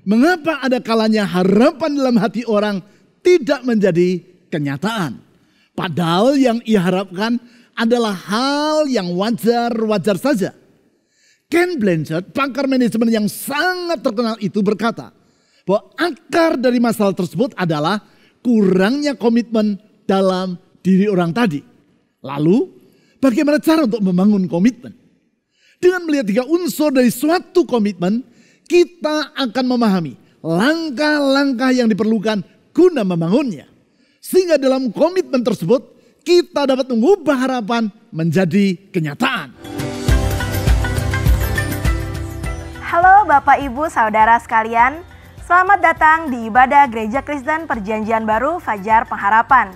Mengapa ada kalanya harapan dalam hati orang tidak menjadi kenyataan? Padahal yang ia harapkan adalah hal yang wajar-wajar saja. Ken Blanchard, pakar manajemen yang sangat terkenal itu berkata bahwa akar dari masalah tersebut adalah kurangnya komitmen dalam diri orang tadi. Lalu bagaimana cara untuk membangun komitmen? Dengan melihat 3 unsur dari suatu komitmen, kita akan memahami langkah-langkah yang diperlukan guna membangunnya. Sehingga dalam komitmen tersebut kita dapat mengubah harapan menjadi kenyataan. Halo Bapak Ibu Saudara sekalian, selamat datang di ibadah Gereja Kristen Perjanjian Baru Fajar Pengharapan.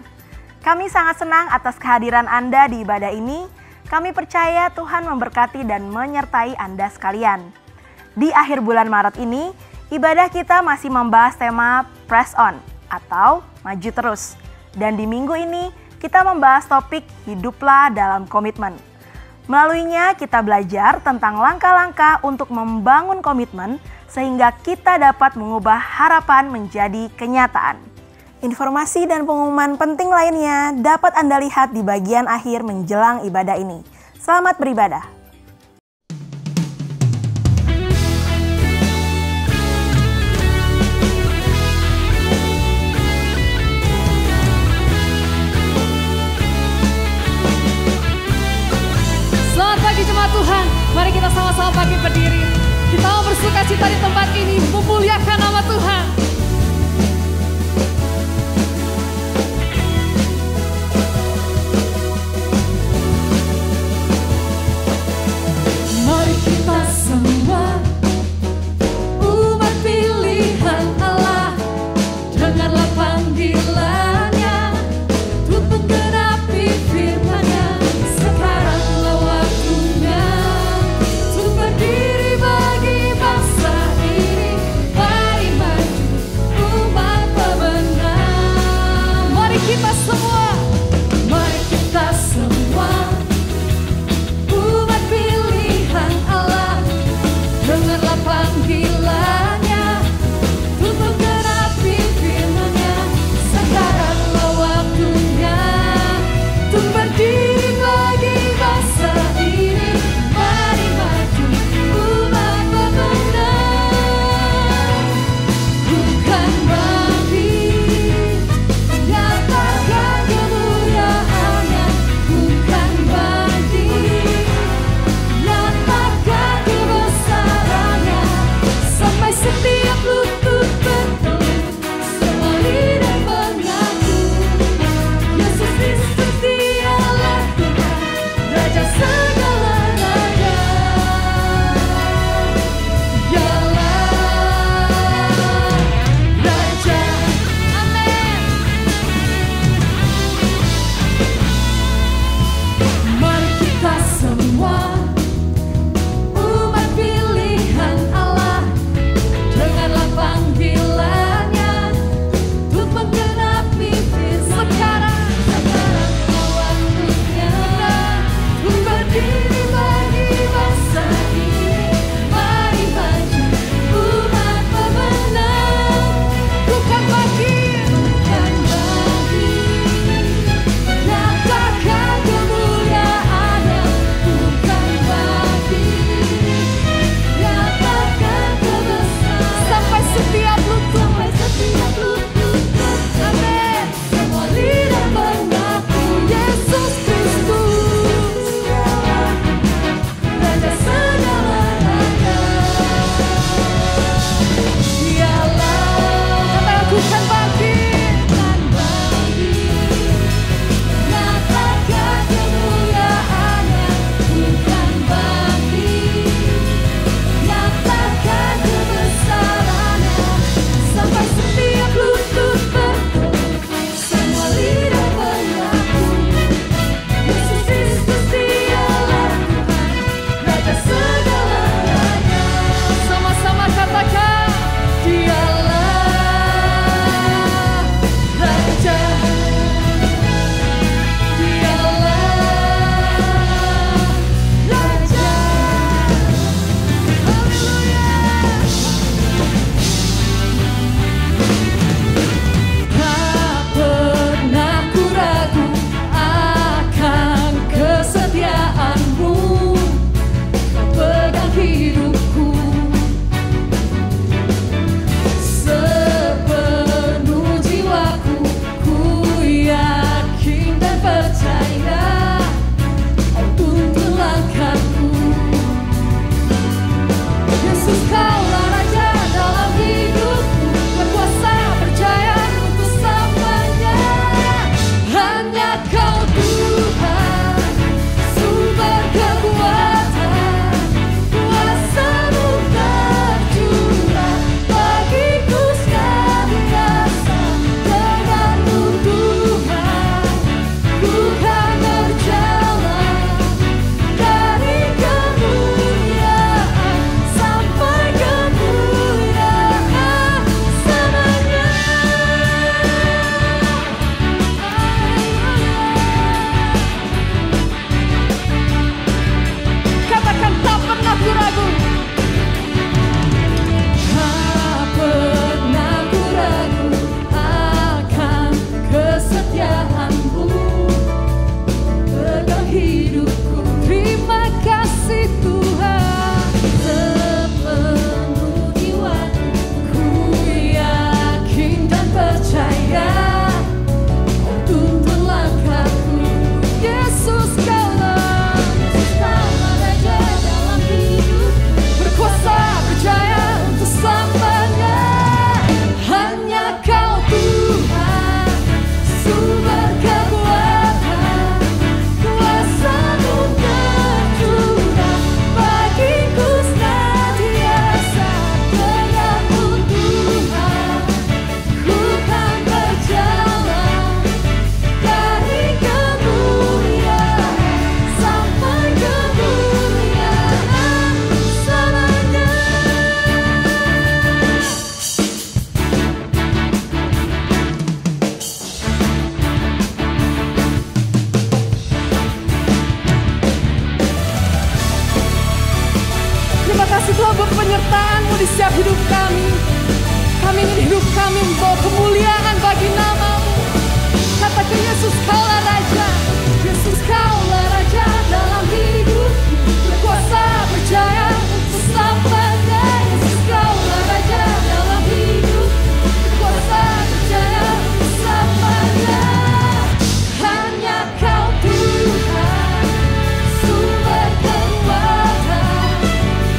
Kami sangat senang atas kehadiran Anda di ibadah ini. Kami percaya Tuhan memberkati dan menyertai Anda sekalian. Di akhir bulan Maret ini, ibadah kita masih membahas tema Press On atau Maju Terus. Dan di minggu ini, kita membahas topik Hiduplah dalam Komitmen. Melaluinya kita belajar tentang langkah-langkah untuk membangun komitmen sehingga kita dapat mengubah harapan menjadi kenyataan. Informasi dan pengumuman penting lainnya dapat Anda lihat di bagian akhir menjelang ibadah ini. Selamat beribadah. Selamat pagi jemaat Tuhan, mari kita sama-sama bangkit berdiri. Kita mau bersuka cita di tempat ini, memuliakan nama Tuhan. Mari kita semua umat pilihan Allah, dengarlah panggilannya untuk menggenapi firman-Nya. Sekaranglah waktunya untuk berdiri bagi bangsa ini. Mari Terima kasih Tuhan buat penyertaan-Mu di setiap hidup kami. Kami ingin hidup kami membawa kemuliaan bagi nama-Mu. Katakan Yesus Kaulah Raja, Yesus Kaulah Raja dalam hidup, berkuasa berjaya untuk selamanya. Yesus Kaulah Raja dalam hidup, berkuasa berjaya untuk selamanya. Hanya Kau Tuhan, sumber kekuatan,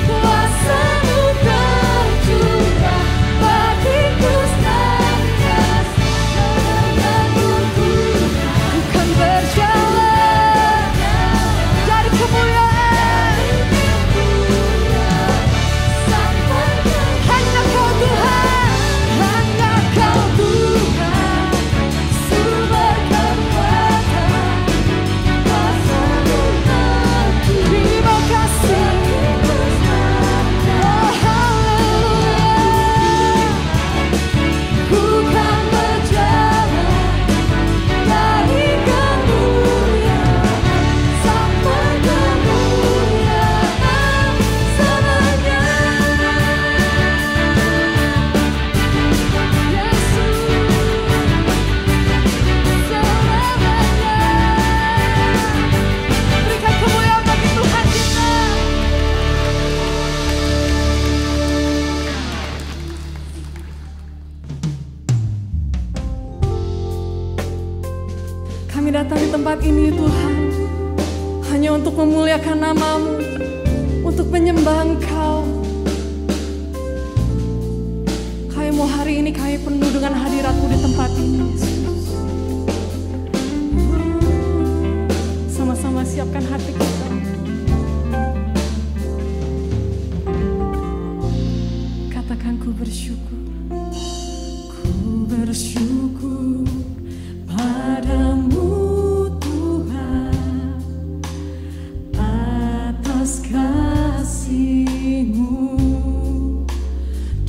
kuasa-Mu tercurah bagiku setia. Menurutku ku kan berjalan dari kemuliaan sampai hanya Kau Tuhan, hanya Kau Tuhan, sumber kekuatan, kuasa-Mu tercurah. Terima kasih. Oh haleluya. Ku kan berjalan dari kemuliaan sampai kemuliaan selamanya. Yesus selamanya. Berikan kemuliaan bagi Tuhan kita. Kami datang di tempat ini Tuhan, hanya untuk memuliakan nama-Mu, untuk menyembah Engkau. Kami mau hari ini kami penuh dengan hadirat-Mu di tempat ini, Yesus. Sama-sama siapkan hati kita. Katakan ku bersyukur, ku bersyukur padamu Tuhan atas kasih-Mu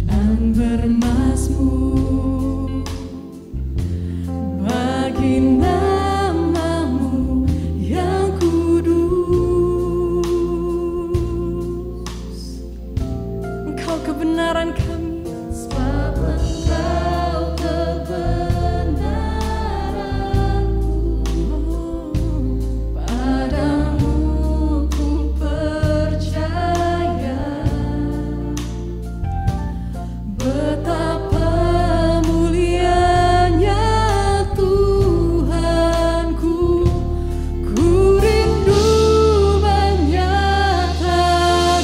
dan bermasmur bagi nama-Mu yang kudus. Engkau kebenaran kami, sebab Engkau kebenaranku. Padamu ku percaya, betapa mulianya Tuhanku. Ku rindu menyatakan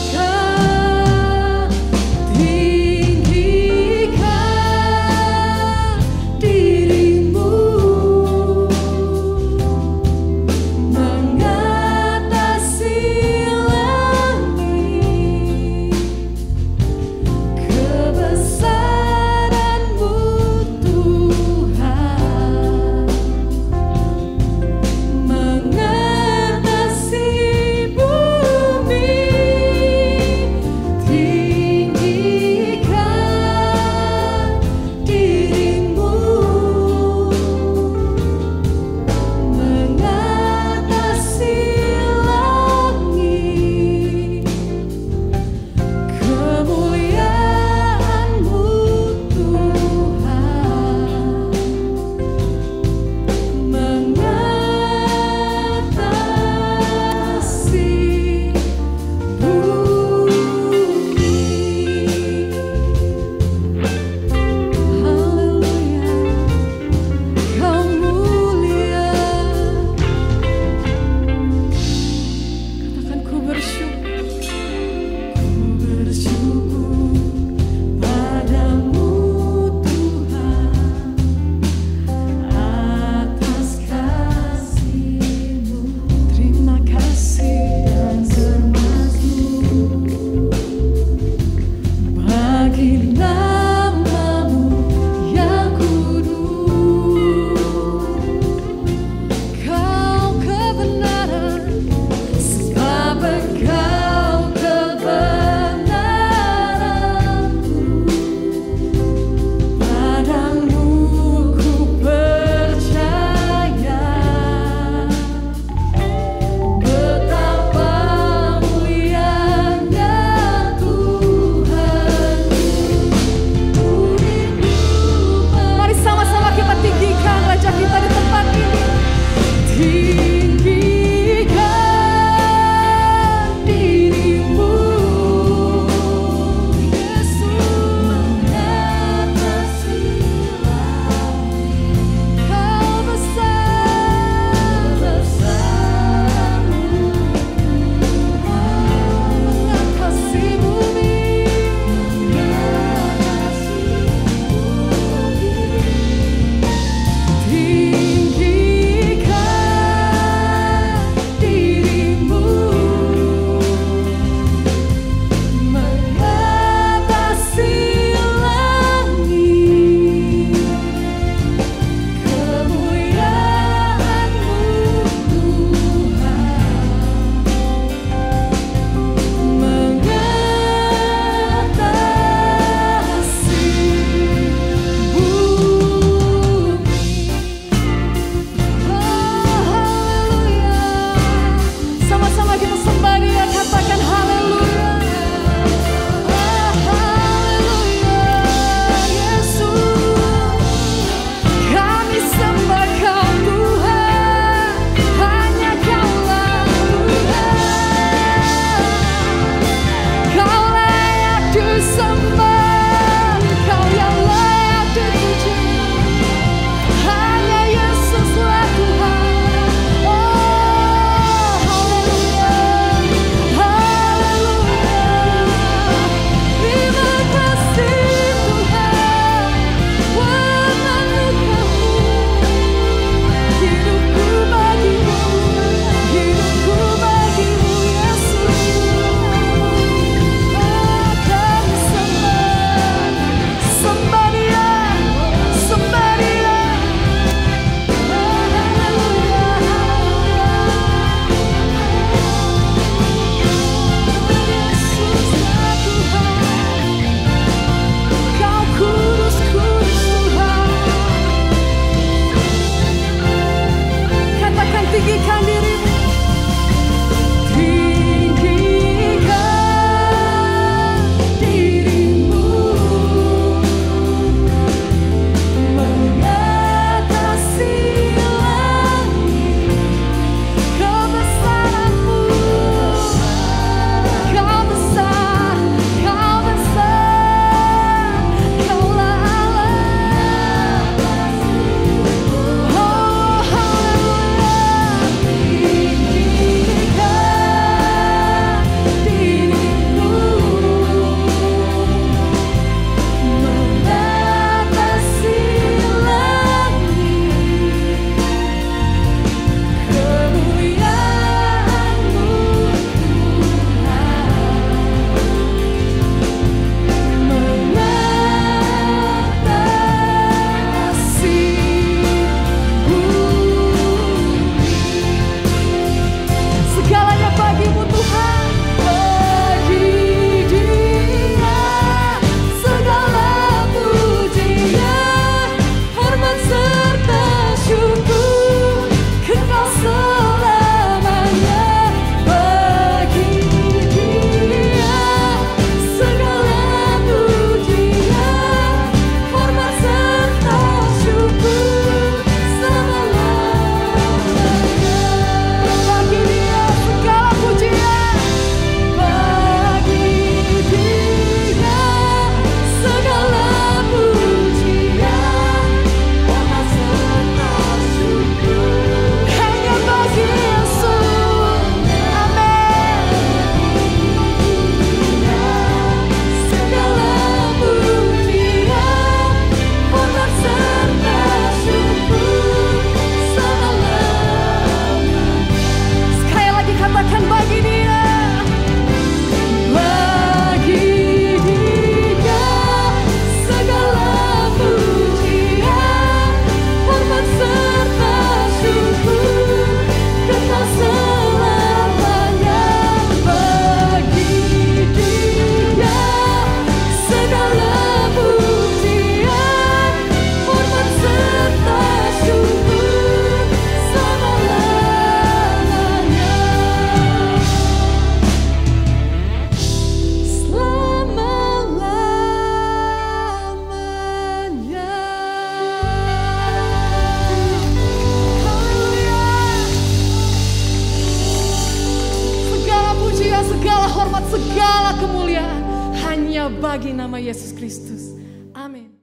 kemuliaan hanya bagi nama Yesus Kristus. Amin.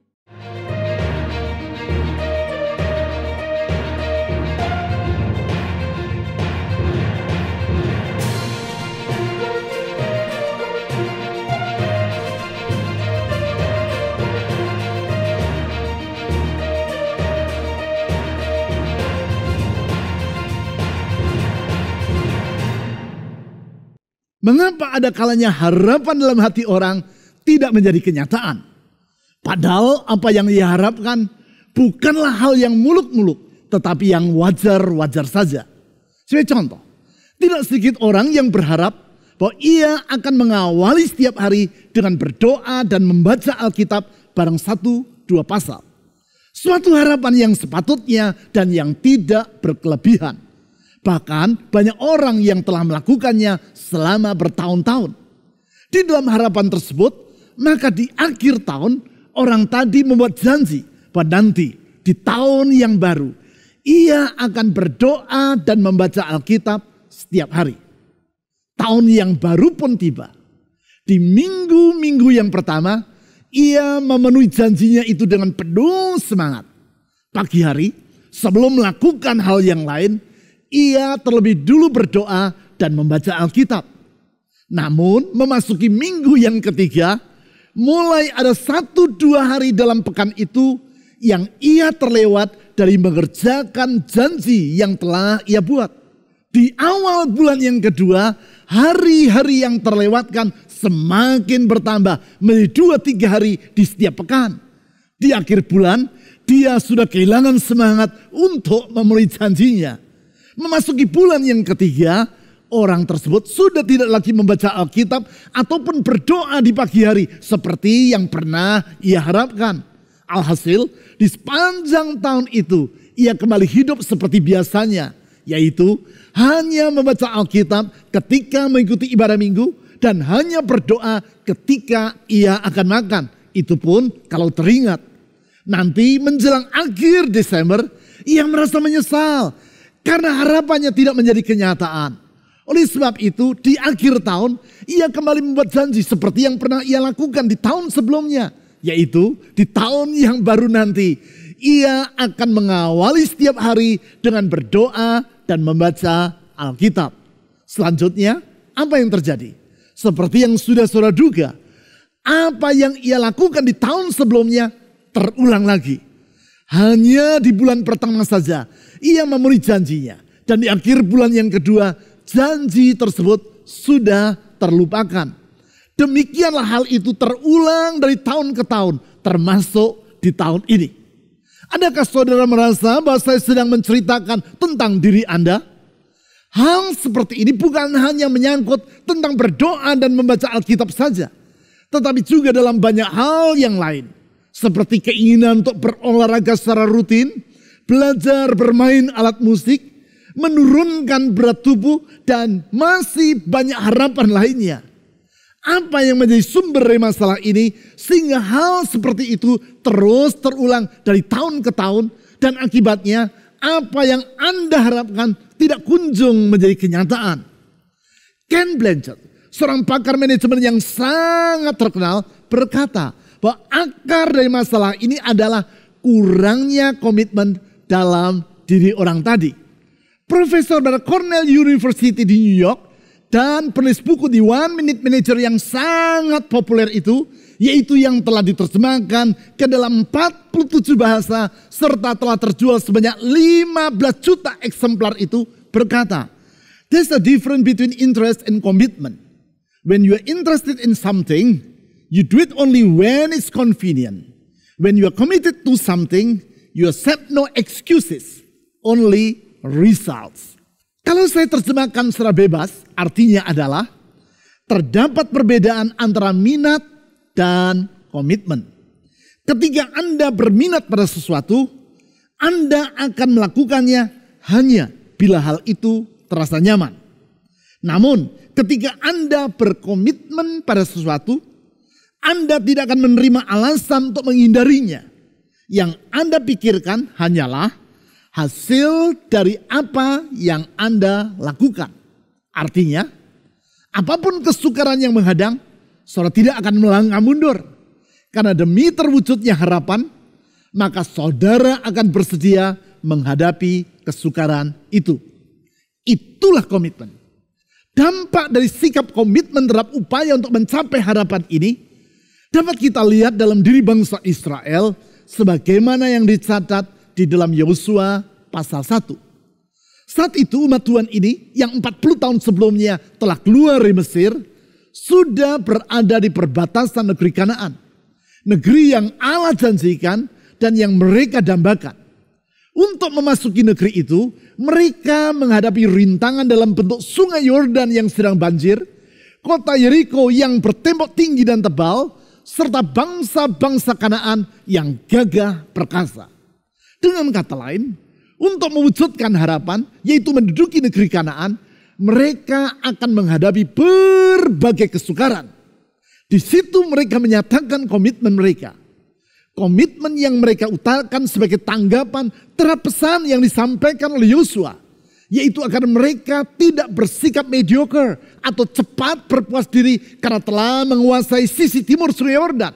Mengapa ada kalanya harapan dalam hati orang tidak menjadi kenyataan? Padahal apa yang ia harapkan bukanlah hal yang muluk-muluk, tetapi yang wajar-wajar saja. Sebagai contoh, tidak sedikit orang yang berharap bahwa ia akan mengawali setiap hari dengan berdoa dan membaca Alkitab bareng 1-2 pasal. Suatu harapan yang sepatutnya dan yang tidak berkelebihan. Bahkan banyak orang yang telah melakukannya selama bertahun-tahun. Di dalam harapan tersebut, maka di akhir tahun orang tadi membuat janji bahwa nanti di tahun yang baru ia akan berdoa dan membaca Alkitab setiap hari. Tahun yang baru pun tiba. Di minggu-minggu yang pertama, ia memenuhi janjinya itu dengan penuh semangat. Pagi hari, sebelum melakukan hal yang lain, ia terlebih dulu berdoa dan membaca Alkitab. Namun memasuki minggu yang ketiga, mulai ada 1-2 hari dalam pekan itu yang ia terlewat dari mengerjakan janji yang telah ia buat. Di awal bulan yang kedua, hari-hari yang terlewatkan semakin bertambah menjadi 2-3 hari di setiap pekan. Di akhir bulan, dia sudah kehilangan semangat untuk memenuhi janjinya. Memasuki bulan yang ketiga, orang tersebut sudah tidak lagi membaca Alkitab ataupun berdoa di pagi hari seperti yang pernah ia harapkan. Alhasil, di sepanjang tahun itu, ia kembali hidup seperti biasanya, yaitu hanya membaca Alkitab ketika mengikuti ibadah minggu dan hanya berdoa ketika ia akan makan. Itu pun kalau teringat. Nanti menjelang akhir Desember, ia merasa menyesal karena harapannya tidak menjadi kenyataan. Oleh sebab itu di akhir tahun ia kembali membuat janji seperti yang pernah ia lakukan di tahun sebelumnya. Yaitu di tahun yang baru nanti ia akan mengawali setiap hari dengan berdoa dan membaca Alkitab. Selanjutnya apa yang terjadi? Seperti yang sudah saudara duga, apa yang ia lakukan di tahun sebelumnya terulang lagi. Hanya di bulan pertama saja ia memenuhi janjinya. Dan di akhir bulan yang kedua janji tersebut sudah terlupakan. Demikianlah hal itu terulang dari tahun ke tahun, termasuk di tahun ini. Adakah saudara merasa bahwa saya sedang menceritakan tentang diri Anda? Hal seperti ini bukan hanya menyangkut tentang berdoa dan membaca Alkitab saja, tetapi juga dalam banyak hal yang lain. Seperti keinginan untuk berolahraga secara rutin, belajar bermain alat musik, menurunkan berat tubuh, dan masih banyak harapan lainnya. Apa yang menjadi sumber dari masalah ini sehingga hal seperti itu terus terulang dari tahun ke tahun, dan akibatnya apa yang Anda harapkan tidak kunjung menjadi kenyataan. Ken Blanchard, seorang pakar manajemen yang sangat terkenal, berkata bahwa akar dari masalah ini adalah kurangnya komitmen dalam diri orang tadi. Profesor dari Cornell University di New York dan penulis buku di One Minute Manager yang sangat populer itu, yaitu yang telah diterjemahkan ke dalam 47 bahasa serta telah terjual sebanyak 15 juta eksemplar itu, berkata, "There's a difference between interest and commitment. When you are interested in something, you do it only when it's convenient. When you are committed to something, you accept no excuses, only results." Kalau saya terjemahkan secara bebas, artinya adalah terdapat perbedaan antara minat dan komitmen. Ketika Anda berminat pada sesuatu, Anda akan melakukannya hanya bila hal itu terasa nyaman. Namun, ketika Anda berkomitmen pada sesuatu, Anda tidak akan menerima alasan untuk menghindarinya. Yang Anda pikirkan hanyalah hasil dari apa yang Anda lakukan. Artinya, apapun kesukaran yang menghadang, saudara tidak akan melangkah mundur. Karena demi terwujudnya harapan, maka saudara akan bersedia menghadapi kesukaran itu. Itulah komitmen. Dampak dari sikap komitmen terhadap upaya untuk mencapai harapan ini dapat kita lihat dalam diri bangsa Israel sebagaimana yang dicatat di dalam Yosua pasal 1. Saat itu umat Tuhan ini yang 40 tahun sebelumnya telah keluar dari Mesir sudah berada di perbatasan negeri Kanaan. Negeri yang Allah janjikan dan yang mereka dambakan. Untuk memasuki negeri itu, mereka menghadapi rintangan dalam bentuk sungai Yordan yang sedang banjir, kota Yeriko yang bertembok tinggi dan tebal, serta bangsa-bangsa Kanaan yang gagah perkasa. Dengan kata lain, untuk mewujudkan harapan, yaitu menduduki negeri Kanaan, mereka akan menghadapi berbagai kesukaran. Di situ mereka menyatakan komitmen mereka. Komitmen yang mereka utarakan sebagai tanggapan terhadap pesan yang disampaikan oleh Yosua. Yaitu agar mereka tidak bersikap mediocre atau cepat berpuas diri karena telah menguasai sisi timur Sungai Yordan.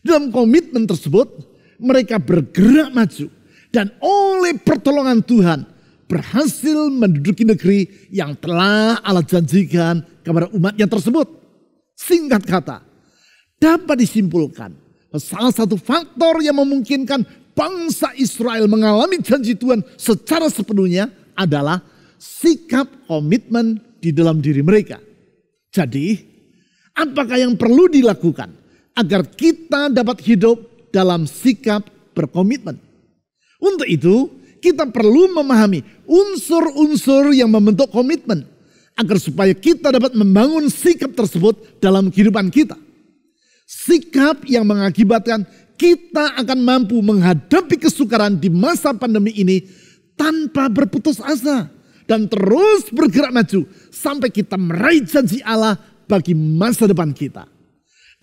Dalam komitmen tersebut mereka bergerak maju. Dan oleh pertolongan Tuhan berhasil menduduki negeri yang telah Allah janjikan kepada umatnya tersebut. Singkat kata, dapat disimpulkan salah satu faktor yang memungkinkan bangsa Israel mengalami janji Tuhan secara sepenuhnya adalah sikap komitmen di dalam diri mereka. Jadi, apakah yang perlu dilakukan agar kita dapat hidup dalam sikap berkomitmen? Untuk itu, kita perlu memahami unsur-unsur yang membentuk komitmen agar supaya kita dapat membangun sikap tersebut dalam kehidupan kita. Sikap yang mengakibatkan kita akan mampu menghadapi kesukaran di masa pandemi ini tanpa berputus asa dan terus bergerak maju sampai kita meraih janji Allah bagi masa depan kita.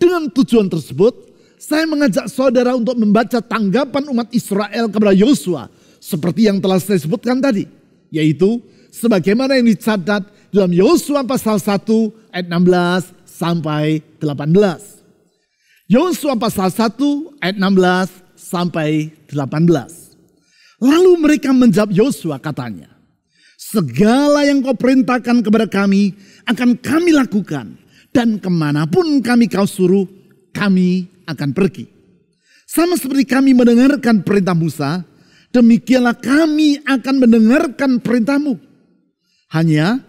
Dengan tujuan tersebut, saya mengajak saudara untuk membaca tanggapan umat Israel kepada Yosua seperti yang telah saya sebutkan tadi, yaitu sebagaimana yang dicatat dalam Yosua pasal 1 ayat 16 sampai 18. Yosua pasal 1 ayat 16 sampai 18. Lalu mereka menjawab Yosua, katanya, segala yang kau perintahkan kepada kami akan kami lakukan, dan kemanapun kau suruh kami akan pergi. Sama seperti kami mendengarkan perintah Musa, demikianlah kami akan mendengarkan perintahmu. Hanya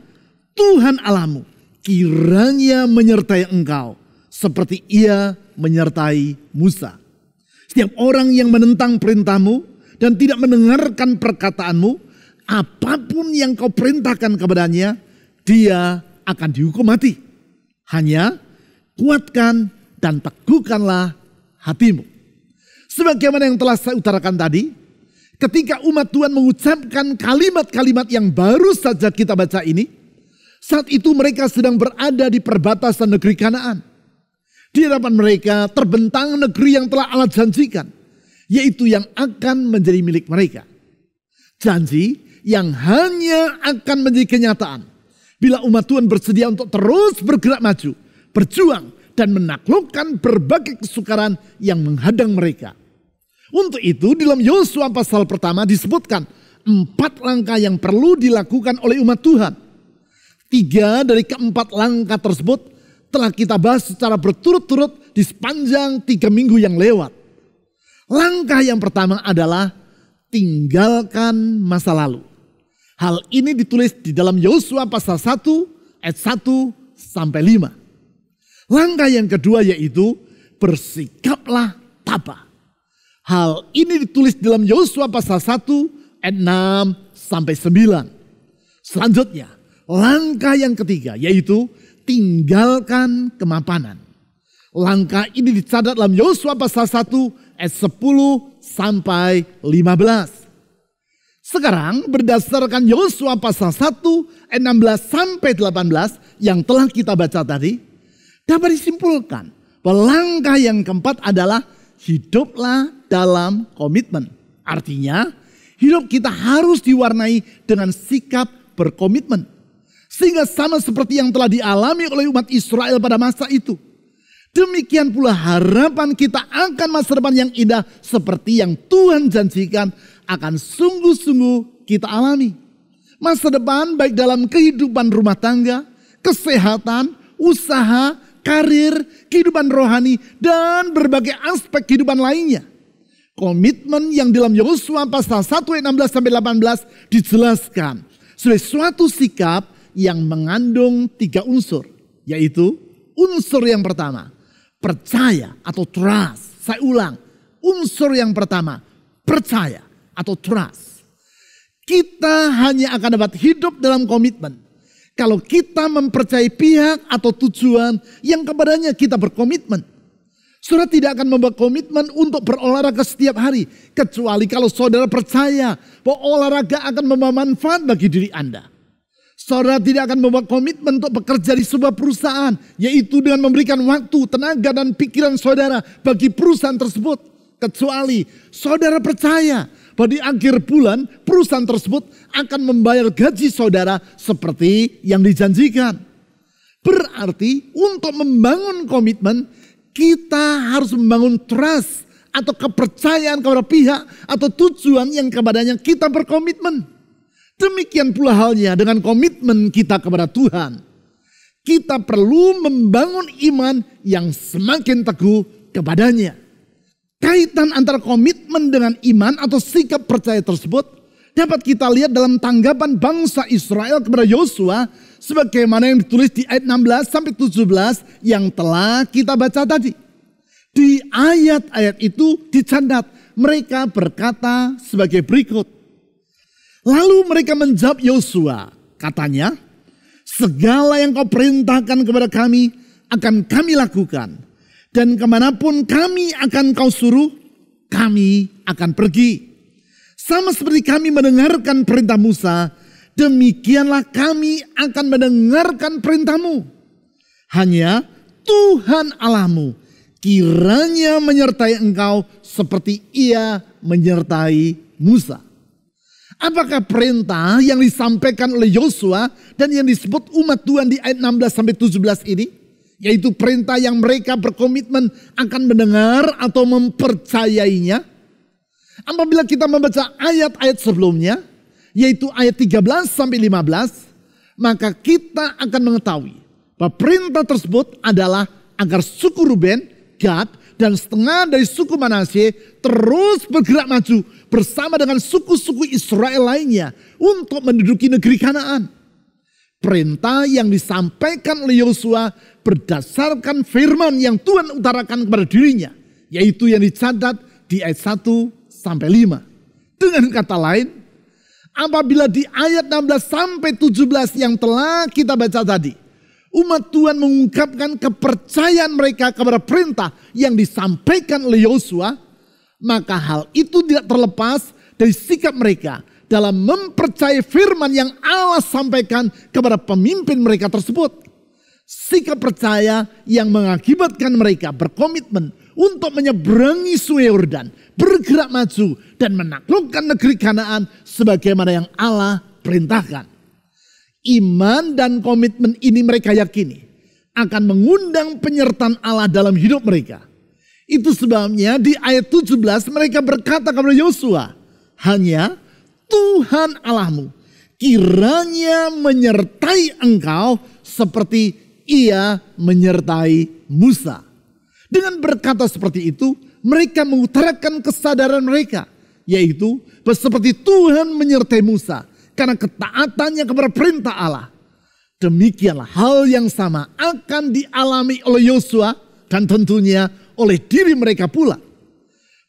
Tuhan Allahmu kiranya menyertai engkau seperti ia menyertai Musa. Setiap orang yang menentang perintahmu dan tidak mendengarkan perkataanmu, apapun yang kau perintahkan kepadanya, dia akan dihukum mati. Hanya kuatkan dan teguhkanlah hatimu. Sebagaimana yang telah saya utarakan tadi, ketika umat Tuhan mengucapkan kalimat-kalimat yang baru saja kita baca ini, saat itu mereka sedang berada di perbatasan negeri Kanaan. Di hadapan mereka terbentang negeri yang telah Allah janjikan, yaitu yang akan menjadi milik mereka. Janji yang hanya akan menjadi kenyataan bila umat Tuhan bersedia untuk terus bergerak maju, berjuang, dan menaklukkan berbagai kesukaran yang menghadang mereka. Untuk itu dalam Yosua pasal pertama disebutkan 4 langkah yang perlu dilakukan oleh umat Tuhan. 3 dari keempat langkah tersebut telah kita bahas secara berturut-turut di sepanjang 3 minggu yang lewat. Langkah yang pertama adalah tinggalkan masa lalu. Hal ini ditulis di dalam Yosua pasal 1 ayat 1 sampai 5. Langkah yang kedua yaitu bersikaplah tabah. Hal ini ditulis dalam Yosua pasal 1 ayat 6 sampai 9. Selanjutnya, langkah yang ketiga yaitu tinggalkan kemapanan. Langkah ini dicatat dalam Yosua pasal 1 ayat 10 sampai 15. Sekarang berdasarkan Yosua pasal 1 ayat 16 sampai 18 yang telah kita baca tadi, dapat disimpulkan bahwa langkah yang keempat adalah hiduplah dalam komitmen. Artinya hidup kita harus diwarnai dengan sikap berkomitmen. Sehingga sama seperti yang telah dialami oleh umat Israel pada masa itu. Demikian pula harapan kita akan masa depan yang indah seperti yang Tuhan janjikan akan sungguh-sungguh kita alami. Masa depan baik dalam kehidupan rumah tangga, kesehatan, usaha, karir, kehidupan rohani, dan berbagai aspek kehidupan lainnya. Komitmen yang dalam Yosua pasal 1 ayat 16-18 dijelaskan sebagai suatu sikap yang mengandung 3 unsur. Yaitu unsur yang pertama, percaya atau trust. Saya ulang, unsur yang pertama, percaya atau trust. Kita hanya akan dapat hidup dalam komitmen kalau kita mempercayai pihak atau tujuan yang kepadanya kita berkomitmen. Saudara tidak akan membuat komitmen untuk berolahraga setiap hari, kecuali kalau saudara percaya bahwa olahraga akan membawa manfaat bagi diri Anda. Saudara tidak akan membuat komitmen untuk bekerja di sebuah perusahaan, yaitu dengan memberikan waktu, tenaga, dan pikiran saudara bagi perusahaan tersebut. Kecuali saudara percaya bahwa di akhir bulan perusahaan tersebut akan membayar gaji saudara seperti yang dijanjikan. Berarti untuk membangun komitmen, kita harus membangun trust atau kepercayaan kepada pihak atau tujuan yang kepadanya kita berkomitmen. Demikian pula halnya dengan komitmen kita kepada Tuhan. Kita perlu membangun iman yang semakin teguh kepadanya. Kaitan antara komitmen dengan iman atau sikap percaya tersebut dapat kita lihat dalam tanggapan bangsa Israel kepada Yosua sebagaimana yang ditulis di ayat 16-17 yang telah kita baca tadi. Di ayat-ayat itu dicatat, mereka berkata sebagai berikut. Lalu mereka menjawab Yosua, katanya, segala yang kau perintahkan kepada kami akan kami lakukan. Dan kemanapun kami akan kau suruh, kami akan pergi. Sama seperti kami mendengarkan perintah Musa, demikianlah kami akan mendengarkan perintahmu. Hanya Tuhan Allahmu kiranya menyertai engkau seperti Ia menyertai Musa. Apakah perintah yang disampaikan oleh Yosua dan yang disebut umat Tuhan di ayat 16-17 ini? Yaitu perintah yang mereka berkomitmen akan mendengar atau mempercayainya. Apabila kita membaca ayat-ayat sebelumnya, yaitu ayat 13-15, maka kita akan mengetahui bahwa perintah tersebut adalah agar suku Ruben, Gad, dan setengah dari suku Manasye terus bergerak maju bersama dengan suku-suku Israel lainnya untuk menduduki negeri Kanaan. Perintah yang disampaikan oleh Yosua berdasarkan firman yang Tuhan utarakan kepada dirinya, yaitu yang dicatat di ayat 1-5. Dengan kata lain, apabila di ayat 16-17 yang telah kita baca tadi, umat Tuhan mengungkapkan kepercayaan mereka kepada perintah yang disampaikan oleh Yosua, maka hal itu tidak terlepas dari sikap mereka dalam mempercayai firman yang Allah sampaikan kepada pemimpin mereka tersebut. Sikap percaya yang mengakibatkan mereka berkomitmen untuk menyeberangi Sungai Yordan, bergerak maju dan menaklukkan negeri Kanaan sebagaimana yang Allah perintahkan. Iman dan komitmen ini mereka yakini akan mengundang penyertaan Allah dalam hidup mereka. Itu sebabnya di ayat 17 mereka berkata kepada Yosua, hanya Tuhan Allahmu kiranya menyertai engkau seperti Ia menyertai Musa. Dengan berkata seperti itu, mereka mengutarakan kesadaran mereka, yaitu seperti Tuhan menyertai Musa karena ketaatannya kepada perintah Allah. Demikianlah hal yang sama akan dialami oleh Yosua dan tentunya oleh diri mereka pula.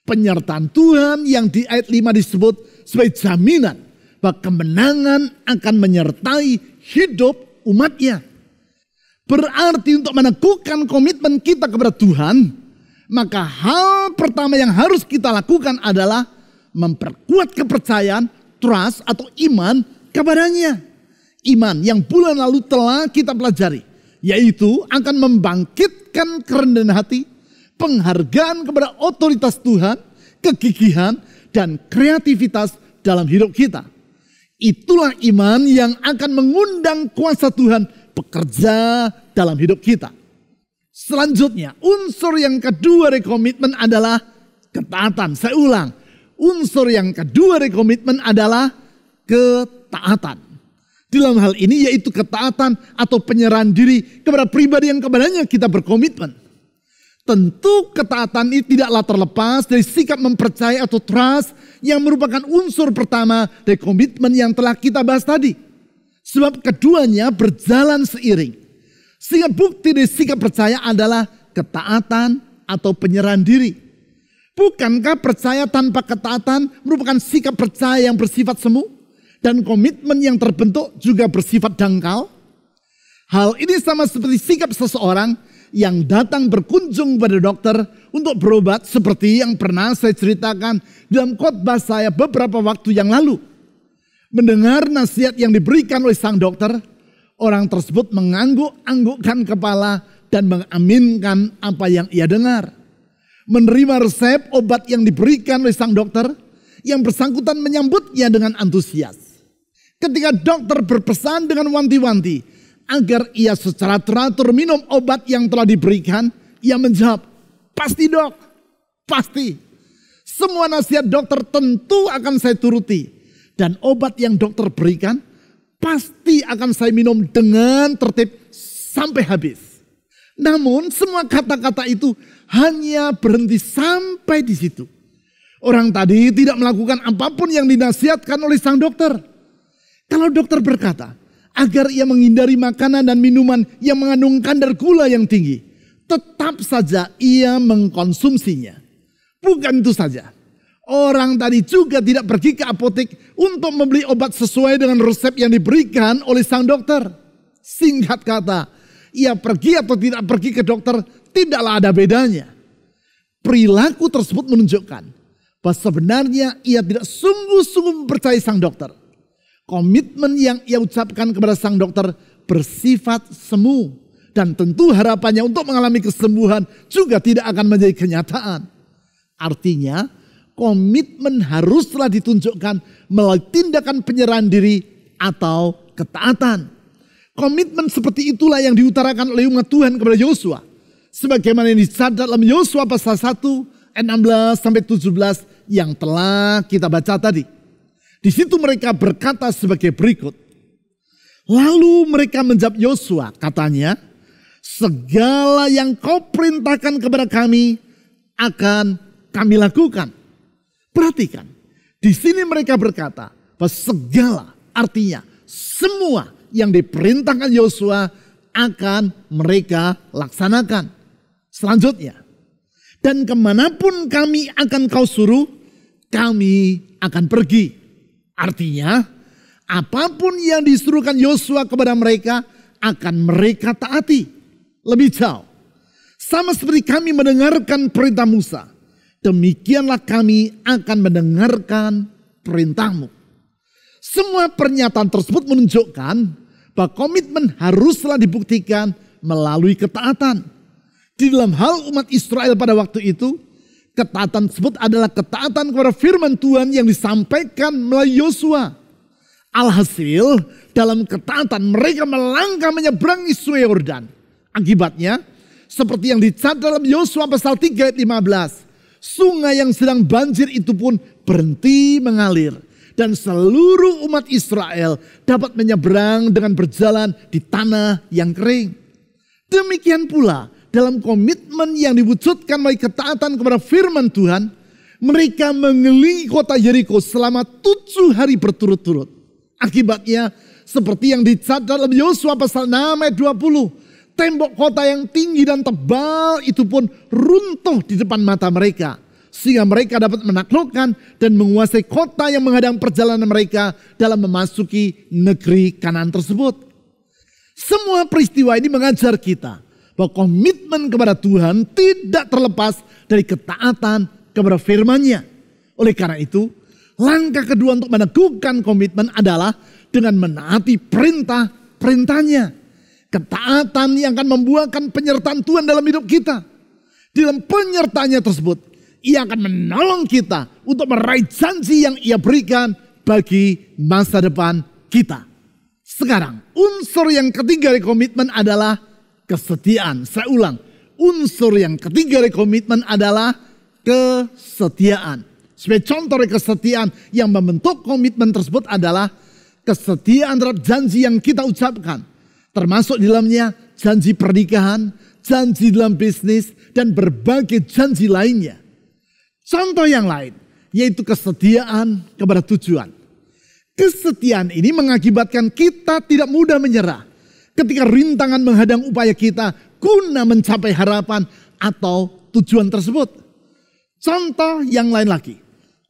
Penyertaan Tuhan yang di ayat 5 disebut sebagai jaminan bahwa kemenangan akan menyertai hidup umatnya. Berarti untuk meneguhkan komitmen kita kepada Tuhan, maka hal pertama yang harus kita lakukan adalah memperkuat kepercayaan, trust atau iman kepadanya. Iman yang bulan lalu telah kita pelajari, yaitu akan membangkitkan kerendahan hati, penghargaan kepada otoritas Tuhan, kegigihan, dan kreativitas dalam hidup kita. Itulah iman yang akan mengundang kuasa Tuhan bekerja dalam hidup kita. Selanjutnya, unsur yang kedua dari komitmen adalah ketaatan. Saya ulang, unsur yang kedua dari komitmen adalah ketaatan. Dalam hal ini yaitu ketaatan atau penyerahan diri kepada pribadi yang kepadanya kita berkomitmen. Tentu ketaatan ini tidaklah terlepas dari sikap mempercayai atau trust yang merupakan unsur pertama dari komitmen yang telah kita bahas tadi. Sebab keduanya berjalan seiring. Sehingga bukti dari sikap percaya adalah ketaatan atau penyerahan diri. Bukankah percaya tanpa ketaatan merupakan sikap percaya yang bersifat semu? Dan komitmen yang terbentuk juga bersifat dangkal? Hal ini sama seperti sikap seseorang yang datang berkunjung pada dokter untuk berobat seperti yang pernah saya ceritakan dalam khotbah saya beberapa waktu yang lalu. Mendengar nasihat yang diberikan oleh sang dokter, orang tersebut mengangguk-anggukkan kepala dan mengaminkan apa yang ia dengar. Menerima resep obat yang diberikan oleh sang dokter, yang bersangkutan menyambutnya dengan antusias. Ketika dokter berpesan dengan wanti-wanti agar ia secara teratur minum obat yang telah diberikan, ia menjawab, "Pasti dok, pasti. Semua nasihat dokter tentu akan saya turuti. Dan obat yang dokter berikan pasti akan saya minum dengan tertib sampai habis." Namun semua kata-kata itu hanya berhenti sampai di situ. Orang tadi tidak melakukan apapun yang dinasihatkan oleh sang dokter. Kalau dokter berkata agar ia menghindari makanan dan minuman yang mengandung kadar gula yang tinggi, tetap saja ia mengkonsumsinya. Bukan itu saja, orang tadi juga tidak pergi ke apotek untuk membeli obat sesuai dengan resep yang diberikan oleh sang dokter. Singkat kata, ia pergi atau tidak pergi ke dokter tidaklah ada bedanya. Perilaku tersebut menunjukkan bahwa sebenarnya ia tidak sungguh-sungguh mempercayai sang dokter. Komitmen yang ia ucapkan kepada sang dokter bersifat semu. Dan tentu harapannya untuk mengalami kesembuhan juga tidak akan menjadi kenyataan. Artinya komitmen haruslah ditunjukkan melalui tindakan penyerahan diri atau ketaatan. Komitmen seperti itulah yang diutarakan oleh umat Tuhan kepada Yosua. Sebagaimana yang dicatat dalam Yosua pasal 1 ayat 16 sampai 17 yang telah kita baca tadi. Di situ mereka berkata sebagai berikut. Lalu mereka menjawab Yosua, katanya, segala yang kau perintahkan kepada kami akan kami lakukan. Perhatikan, di sini mereka berkata bahwa segala artinya semua yang diperintahkan Yosua akan mereka laksanakan. Selanjutnya, dan kemanapun kami akan kau suruh, kami akan pergi. Artinya, apapun yang disuruhkan Yosua kepada mereka akan mereka taati. Lebih jauh, sama seperti kami mendengarkan perintah Musa, demikianlah kami akan mendengarkan perintahmu. Semua pernyataan tersebut menunjukkan bahwa komitmen haruslah dibuktikan melalui ketaatan. Di dalam hal umat Israel pada waktu itu, ketaatan tersebut adalah ketaatan kepada firman Tuhan yang disampaikan melalui Yosua. Alhasil, dalam ketaatan mereka melangkah menyeberangi Sungai Yordan. Akibatnya, seperti yang dicatat dalam Yosua pasal 3 ayat 15, sungai yang sedang banjir itu pun berhenti mengalir. Dan seluruh umat Israel dapat menyeberang dengan berjalan di tanah yang kering. Demikian pula, dalam komitmen yang diwujudkan melalui ketaatan kepada firman Tuhan, mereka mengelilingi kota Yeriko selama 7 hari berturut-turut. Akibatnya seperti yang dicatat dalam Yosua pasal 6 ayat 20, tembok kota yang tinggi dan tebal itu pun runtuh di depan mata mereka. Sehingga mereka dapat menaklukkan dan menguasai kota yang menghadang perjalanan mereka dalam memasuki negeri Kanaan tersebut. Semua peristiwa ini mengajar kita bahwa komitmen kepada Tuhan tidak terlepas dari ketaatan kepada firman-Nya. Oleh karena itu, langkah kedua untuk meneguhkan komitmen adalah dengan menaati perintah-perintahnya. Ketaatan yang akan membuahkan penyertaan Tuhan dalam hidup kita. Dalam penyertaannya tersebut, Ia akan menolong kita untuk meraih janji yang Ia berikan bagi masa depan kita. Sekarang, unsur yang ketiga dari komitmen adalah kesetiaan. Saya ulang, unsur yang ketiga dari komitmen adalah kesetiaan. Sebagai contoh dari kesetiaan yang membentuk komitmen tersebut adalah kesetiaan terhadap janji yang kita ucapkan. Termasuk di dalamnya janji pernikahan, janji dalam bisnis, dan berbagai janji lainnya. Contoh yang lain, yaitu kesetiaan kepada tujuan. Kesetiaan ini mengakibatkan kita tidak mudah menyerah ketika rintangan menghadang upaya kita guna mencapai harapan atau tujuan tersebut. Contoh yang lain lagi,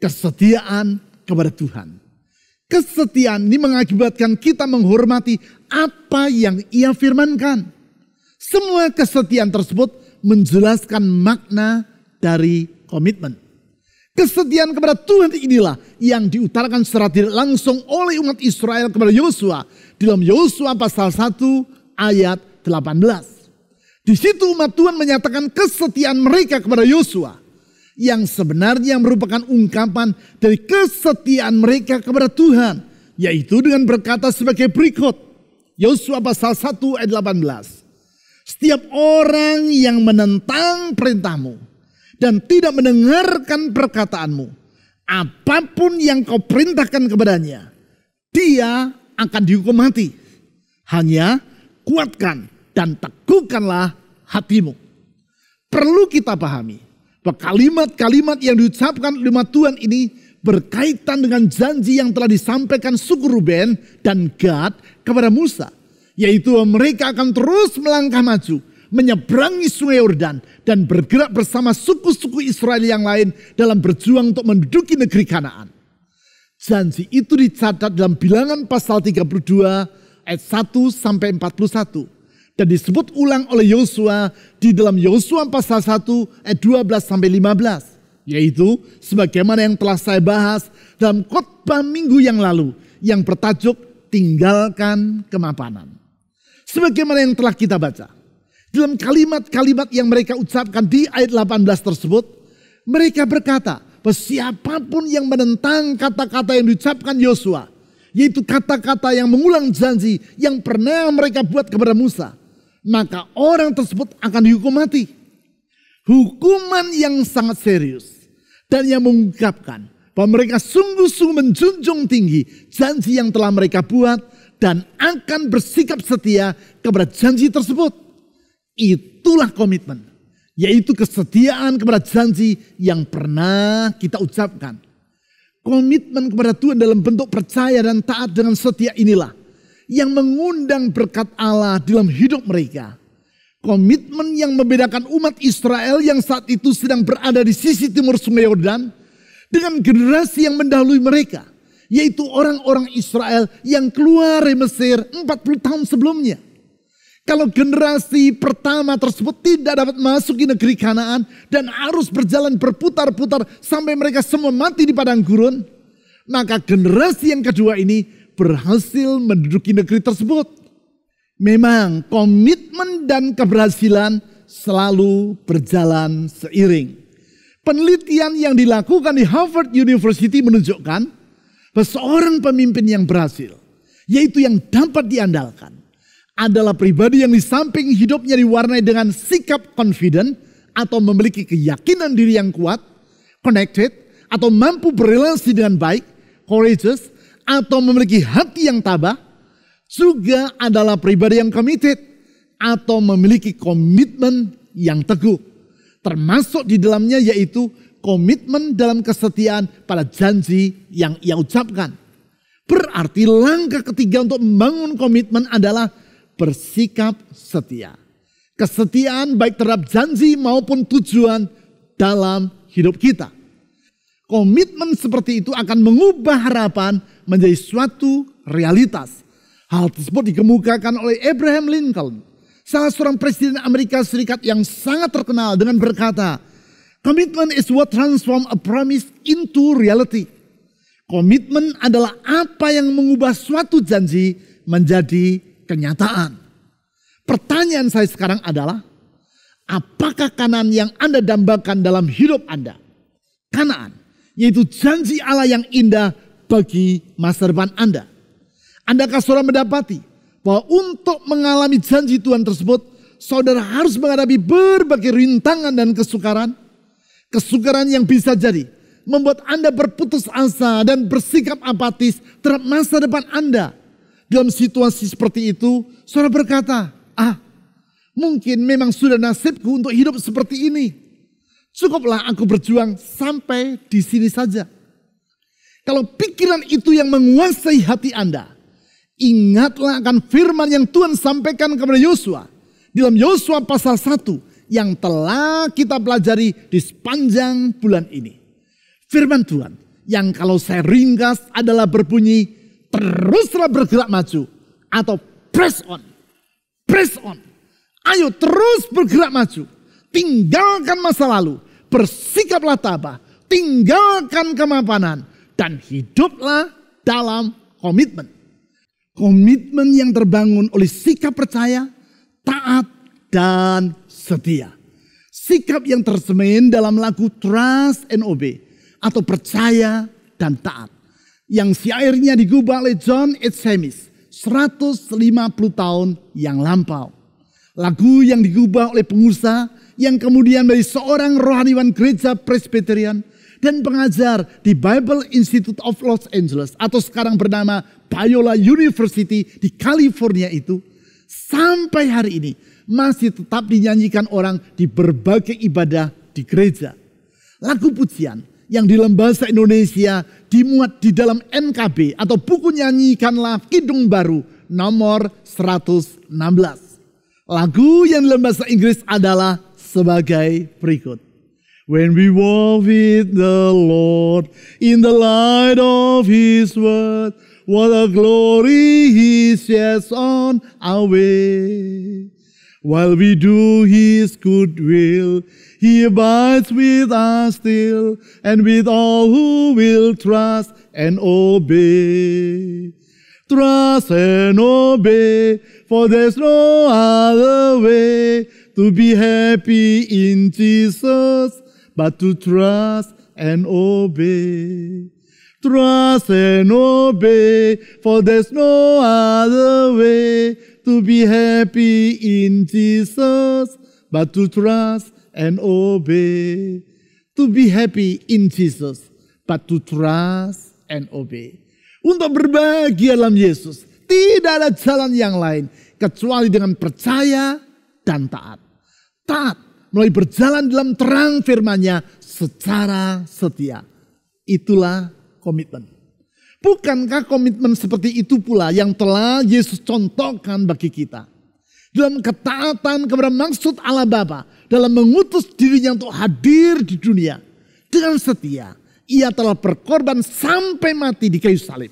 kesetiaan kepada Tuhan. Kesetiaan ini mengakibatkan kita menghormati apa yang Ia firmankan. Semua kesetiaan tersebut menjelaskan makna dari komitmen. Kesetiaan kepada Tuhan inilah yang diutarakan secara tidak langsung oleh umat Israel kepada Yosua dalam Yosua pasal 1 ayat 18. Di situ umat Tuhan menyatakan kesetiaan mereka kepada Yosua yang sebenarnya merupakan ungkapan dari kesetiaan mereka kepada Tuhan, yaitu dengan berkata sebagai berikut. Yosua pasal 1 ayat 18. Setiap orang yang menentang perintahmu dan tidak mendengarkan perkataanmu, apapun yang kau perintahkan kepadanya, dia akan dihukum mati. Hanya kuatkan dan teguhkanlah hatimu. Perlu kita pahami bahwa kalimat-kalimat yang diucapkan oleh umat Tuhan ini berkaitan dengan janji yang telah disampaikan suku Ruben dan Gad kepada Musa, yaitu mereka akan terus melangkah maju, menyeberangi sungai Yordan dan bergerak bersama suku-suku Israel yang lain dalam berjuang untuk menduduki negeri Kanaan. Janji itu dicatat dalam Bilangan pasal 32 ayat 1 sampai 41 dan disebut ulang oleh Yosua di dalam Yosua pasal 1 ayat 12 sampai 15, yaitu sebagaimana yang telah saya bahas dalam khotbah minggu yang lalu yang bertajuk tinggalkan kemapanan. Sebagaimana yang telah kita baca, dalam kalimat-kalimat yang mereka ucapkan di ayat 18 tersebut, mereka berkata bahwa siapapun yang menentang kata-kata yang diucapkan Yosua, yaitu kata-kata yang mengulang janji yang pernah mereka buat kepada Musa, maka orang tersebut akan dihukum mati. Hukuman yang sangat serius dan yang mengungkapkan bahwa mereka sungguh-sungguh menjunjung tinggi janji yang telah mereka buat dan akan bersikap setia kepada janji tersebut. Itulah komitmen, yaitu kesetiaan kepada janji yang pernah kita ucapkan. Komitmen kepada Tuhan dalam bentuk percaya dan taat dengan setia inilah yang mengundang berkat Allah dalam hidup mereka. Komitmen yang membedakan umat Israel yang saat itu sedang berada di sisi timur sungai Yordan dengan generasi yang mendahului mereka, yaitu orang-orang Israel yang keluar dari Mesir 40 tahun sebelumnya. Kalau generasi pertama tersebut tidak dapat masuk di negeri Kanaan dan harus berjalan berputar-putar sampai mereka semua mati di padang gurun, maka generasi yang kedua ini berhasil menduduki negeri tersebut. Memang komitmen dan keberhasilan selalu berjalan seiring. Penelitian yang dilakukan di Harvard University menunjukkan bahwa seorang pemimpin yang berhasil, yaitu yang dapat diandalkan, adalah pribadi yang di samping hidupnya diwarnai dengan sikap confident atau memiliki keyakinan diri yang kuat, connected atau mampu berelasi dengan baik, courageous atau memiliki hati yang tabah, juga adalah pribadi yang committed atau memiliki komitmen yang teguh. Termasuk di dalamnya yaitu komitmen dalam kesetiaan pada janji yang ia ucapkan. Berarti langkah ketiga untuk membangun komitmen adalah bersikap setia. Kesetiaan baik terhadap janji maupun tujuan dalam hidup kita. Komitmen seperti itu akan mengubah harapan menjadi suatu realitas. Hal tersebut dikemukakan oleh Abraham Lincoln, salah seorang presiden Amerika Serikat yang sangat terkenal dengan berkata, "Commitment is what transform a promise into reality." Komitmen adalah apa yang mengubah suatu janji menjadi kenyataan. Pertanyaan saya sekarang adalah, apakah Kanaan yang Anda dambakan dalam hidup Anda? Kanaan, yaitu janji Allah yang indah bagi masa depan Anda. Andakah saudara mendapati bahwa untuk mengalami janji Tuhan tersebut, saudara harus menghadapi berbagai rintangan dan kesukaran. Kesukaran yang bisa jadi membuat Anda berputus asa dan bersikap apatis terhadap masa depan Anda. Dalam situasi seperti itu, saudara berkata, mungkin memang sudah nasibku untuk hidup seperti ini. Cukuplah aku berjuang sampai di sini saja. Kalau pikiran itu yang menguasai hati Anda, ingatlah akan firman yang Tuhan sampaikan kepada Yosua. Dalam Yosua pasal 1 yang telah kita pelajari di sepanjang bulan ini. Firman Tuhan yang kalau saya ringkas adalah berbunyi, teruslah bergerak maju atau press on. Press on. Ayo terus bergerak maju. Tinggalkan masa lalu. Bersikaplah tabah. Tinggalkan kemapanan. Dan hiduplah dalam komitmen. Komitmen yang terbangun oleh sikap percaya, taat, dan setia. Sikap yang tercermin dalam lagu Trust and Obey atau percaya dan taat. Yang syairnya digubah oleh John H. Smith 150 tahun yang lampau. Lagu yang digubah oleh pengusaha yang kemudian menjadi seorang rohaniwan gereja Presbyterian dan pengajar di Bible Institute of Los Angeles atau sekarang bernama Biola University di California itu sampai hari ini masih tetap dinyanyikan orang di berbagai ibadah di gereja. Lagu pujian yang dalam bahasa Indonesia dimuat di dalam NKB atau buku Nyanyikanlah Kidung Baru nomor 116. Lagu yang dalam bahasa Inggris adalah sebagai berikut. When we walk with the Lord in the light of His word, what a glory He sheds on our way. While we do His good will, He abides with us still, and with all who will trust and obey. Trust and obey, for there's no other way to be happy in Jesus, but to trust and obey. Trust and obey, for there's no other way to be happy in Jesus, but to trust and obey. To be happy in Jesus, but to trust and obey. Untuk berbahagia dalam Yesus, tidak ada jalan yang lain kecuali dengan percaya dan taat. Taat melalui berjalan dalam terang firman-Nya secara setia. Itulah komitmen. Bukankah komitmen seperti itu pula yang telah Yesus contohkan bagi kita? Dalam ketaatan kepada maksud Allah Bapa, dalam mengutus dirinya untuk hadir di dunia. Dengan setia, ia telah berkorban sampai mati di kayu salib.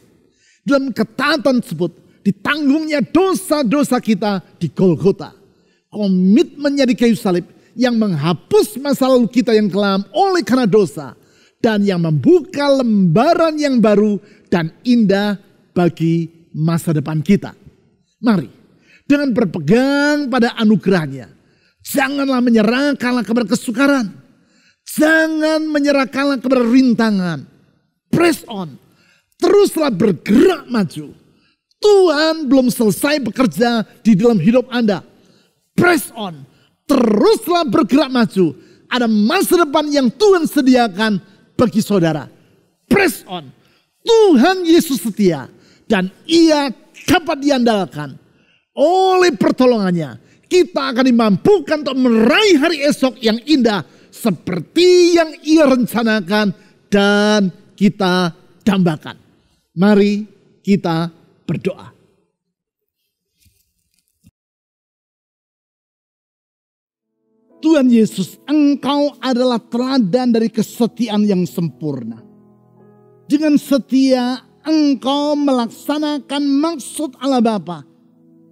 Dalam ketaatan tersebut, ditanggungnya dosa-dosa kita di Golgota. Komitmennya di kayu salib yang menghapus masa lalu kita yang kelam oleh karena dosa. Dan yang membuka lembaran yang baru dan indah bagi masa depan kita. Mari, dengan berpegang pada anugerahnya, janganlah menyerah kalah kepada kesukaran. Jangan menyerah kalah kepada rintangan. Press on. Teruslah bergerak maju. Tuhan belum selesai bekerja di dalam hidup Anda. Press on. Teruslah bergerak maju. Ada masa depan yang Tuhan sediakan bagi saudara. Press on. Tuhan Yesus setia dan Ia dapat diandalkan. Oleh pertolongannya kita akan dimampukan untuk meraih hari esok yang indah seperti yang Ia rencanakan dan kita dambakan. Mari kita berdoa. Tuhan Yesus, Engkau adalah teladan dari kesetiaan yang sempurna. Dengan setia, Engkau melaksanakan maksud Allah Bapa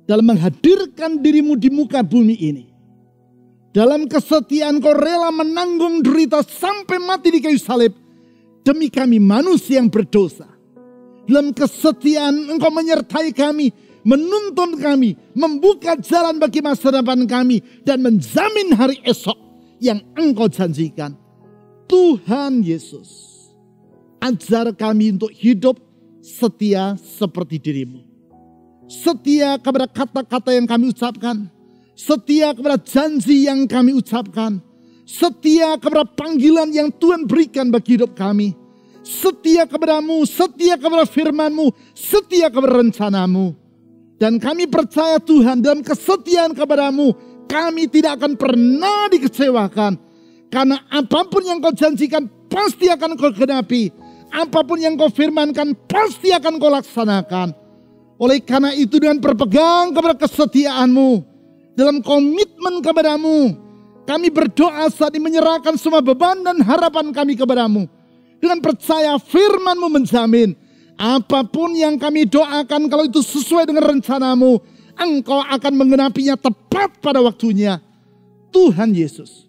dalam menghadirkan dirimu di muka bumi ini. Dalam kesetiaan Engkau rela menanggung derita sampai mati di kayu salib demi kami manusia yang berdosa. Dalam kesetiaan Engkau menyertai kami, menuntun kami, membuka jalan bagi masa depan kami, dan menjamin hari esok yang Engkau janjikan. Tuhan Yesus, ajar kami untuk hidup setia seperti dirimu. Setia kepada kata-kata yang kami ucapkan, setia kepada janji yang kami ucapkan, setia kepada panggilan yang Tuhan berikan bagi hidup kami, setia kepadamu, setia kepada firman-Mu, setia kepada rencanamu. Dan kami percaya Tuhan, dalam kesetiaan kepadamu, kami tidak akan pernah dikecewakan. Karena apapun yang Kau janjikan pasti akan Kau genapi. Apapun yang Kau firmankan pasti akan Kau laksanakan. Oleh karena itu, dengan berpegang kepada kesetiaan-Mu, dalam komitmen kepadamu, kami berdoa saat ini menyerahkan semua beban dan harapan kami kepadamu. Dengan percaya firman-Mu menjamin, apapun yang kami doakan, kalau itu sesuai dengan rencanamu, Engkau akan menggenapinya tepat pada waktunya. Tuhan Yesus,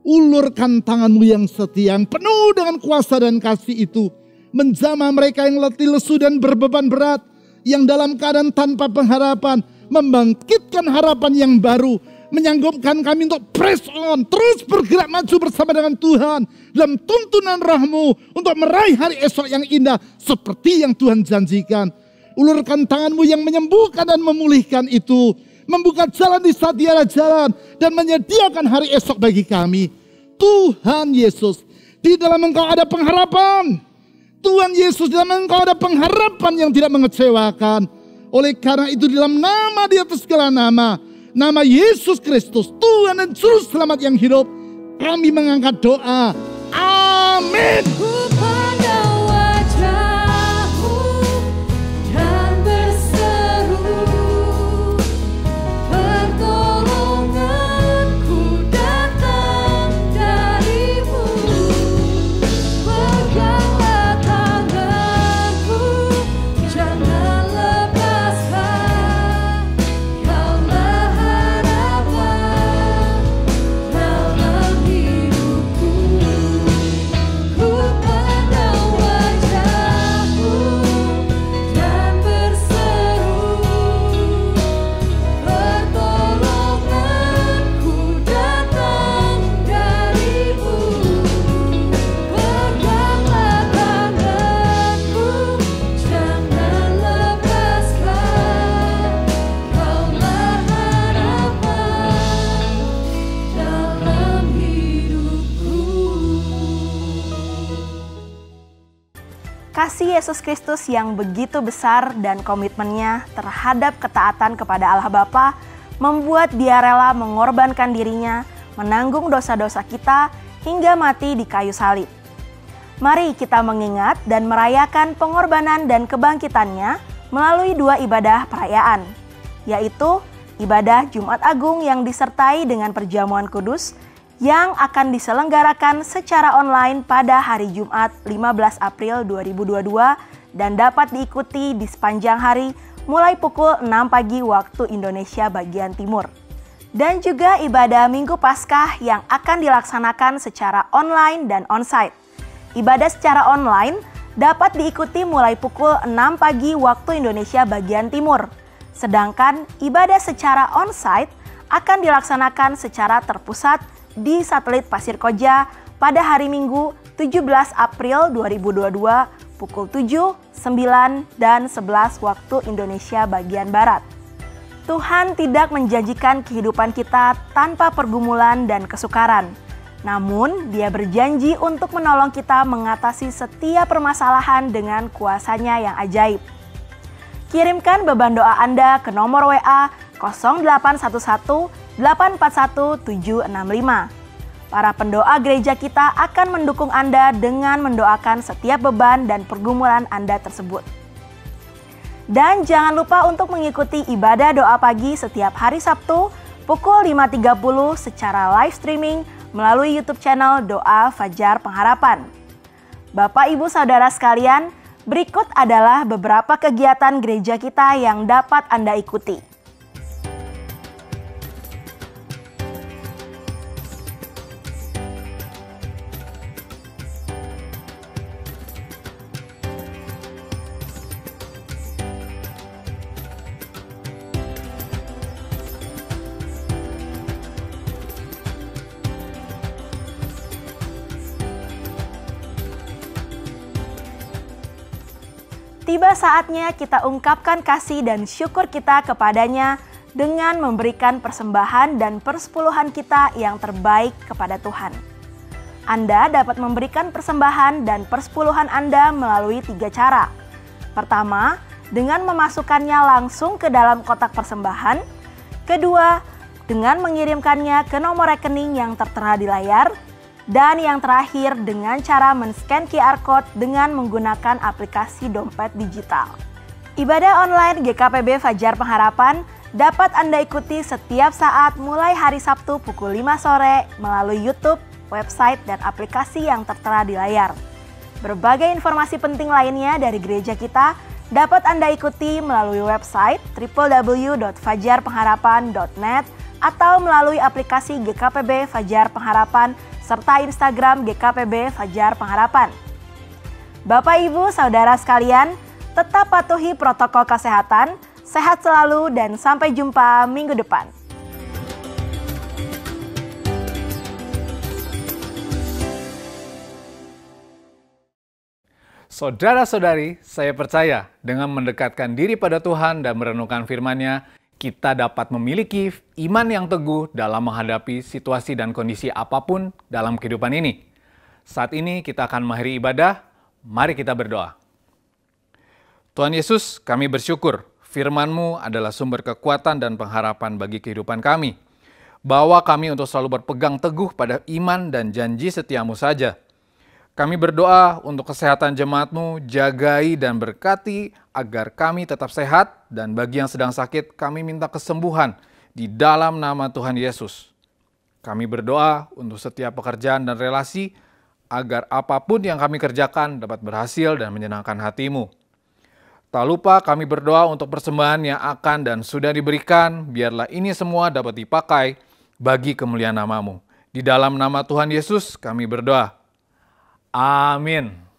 ulurkan tangan-Mu yang setia, yang penuh dengan kuasa dan kasih itu, menjamah mereka yang letih lesu dan berbeban berat, yang dalam keadaan tanpa pengharapan, membangkitkan harapan yang baru, menyanggupkan kami untuk press on, terus bergerak maju bersama dengan Tuhan dalam tuntunan Roh-Mu untuk meraih hari esok yang indah seperti yang Tuhan janjikan. Ulurkan tangan-Mu yang menyembuhkan dan memulihkan itu, membuka jalan di saat tiada jalan, dan menyediakan hari esok bagi kami. Tuhan Yesus, di dalam Engkau ada pengharapan. Tuhan Yesus, di dalam Engkau ada pengharapan yang tidak mengecewakan. Oleh karena itu, di dalam nama di atas segala nama, nama Yesus Kristus, Tuhan dan Juru Selamat yang hidup, kami mengangkat doa. Amin. Kasih Yesus Kristus yang begitu besar dan komitmennya terhadap ketaatan kepada Allah Bapa membuat Dia rela mengorbankan dirinya, menanggung dosa-dosa kita hingga mati di kayu salib. Mari kita mengingat dan merayakan pengorbanan dan kebangkitannya melalui dua ibadah perayaan, yaitu ibadah Jumat Agung yang disertai dengan perjamuan kudus yang akan diselenggarakan secara online pada hari Jumat 15 April 2022 dan dapat diikuti di sepanjang hari mulai pukul 6 pagi waktu Indonesia bagian Timur. Dan juga ibadah Minggu Paskah yang akan dilaksanakan secara online dan onsite. Ibadah secara online dapat diikuti mulai pukul 6 pagi waktu Indonesia bagian Timur. Sedangkan ibadah secara onsite akan dilaksanakan secara terpusat di satelit Pasir Koja pada hari Minggu 17 April 2022 pukul 7, 9, dan 11 waktu Indonesia bagian Barat. Tuhan tidak menjanjikan kehidupan kita tanpa pergumulan dan kesukaran. Namun, Dia berjanji untuk menolong kita mengatasi setiap permasalahan dengan kuasa-Nya yang ajaib. Kirimkan beban doa Anda ke nomor WA 0811 841 765. Para pendoa gereja kita akan mendukung Anda dengan mendoakan setiap beban dan pergumulan Anda tersebut. Dan jangan lupa untuk mengikuti ibadah doa pagi setiap hari Sabtu pukul 5.30 secara live streaming melalui YouTube channel Doa Fajar Pengharapan. Bapak, Ibu, Saudara sekalian, berikut adalah beberapa kegiatan gereja kita yang dapat Anda ikuti. Tiba saatnya kita ungkapkan kasih dan syukur kita kepadanya dengan memberikan persembahan dan persepuluhan kita yang terbaik kepada Tuhan. Anda dapat memberikan persembahan dan persepuluhan Anda melalui 3 cara. Pertama, dengan memasukkannya langsung ke dalam kotak persembahan. Kedua, dengan mengirimkannya ke nomor rekening yang tertera di layar. Dan yang terakhir, dengan cara men-scan QR Code dengan menggunakan aplikasi dompet digital. Ibadah online GKPB Fajar Pengharapan dapat Anda ikuti setiap saat mulai hari Sabtu pukul 5 sore melalui YouTube, website, dan aplikasi yang tertera di layar. Berbagai informasi penting lainnya dari gereja kita dapat Anda ikuti melalui website www.fajarpengharapan.net atau melalui aplikasi GKPB Fajar Pengharapan serta Instagram GKPB Fajar Pengharapan. Bapak, Ibu, Saudara sekalian, tetap patuhi protokol kesehatan, sehat selalu, dan sampai jumpa minggu depan. Saudara-saudari, saya percaya dengan mendekatkan diri pada Tuhan dan merenungkan firman-Nya, kita dapat memiliki iman yang teguh dalam menghadapi situasi dan kondisi apapun dalam kehidupan ini. Saat ini kita akan mengakhiri ibadah, mari kita berdoa. Tuhan Yesus, kami bersyukur firman-Mu adalah sumber kekuatan dan pengharapan bagi kehidupan kami. Bawa kami untuk selalu berpegang teguh pada iman dan janji setia-Mu saja. Kami berdoa untuk kesehatan jemaat-Mu, jagai dan berkati agar kami tetap sehat, dan bagi yang sedang sakit, kami minta kesembuhan di dalam nama Tuhan Yesus. Kami berdoa untuk setiap pekerjaan dan relasi, agar apapun yang kami kerjakan dapat berhasil dan menyenangkan hati-Mu. Tak lupa kami berdoa untuk persembahan yang akan dan sudah diberikan, biarlah ini semua dapat dipakai bagi kemuliaan nama-Mu. Di dalam nama Tuhan Yesus kami berdoa. Amin.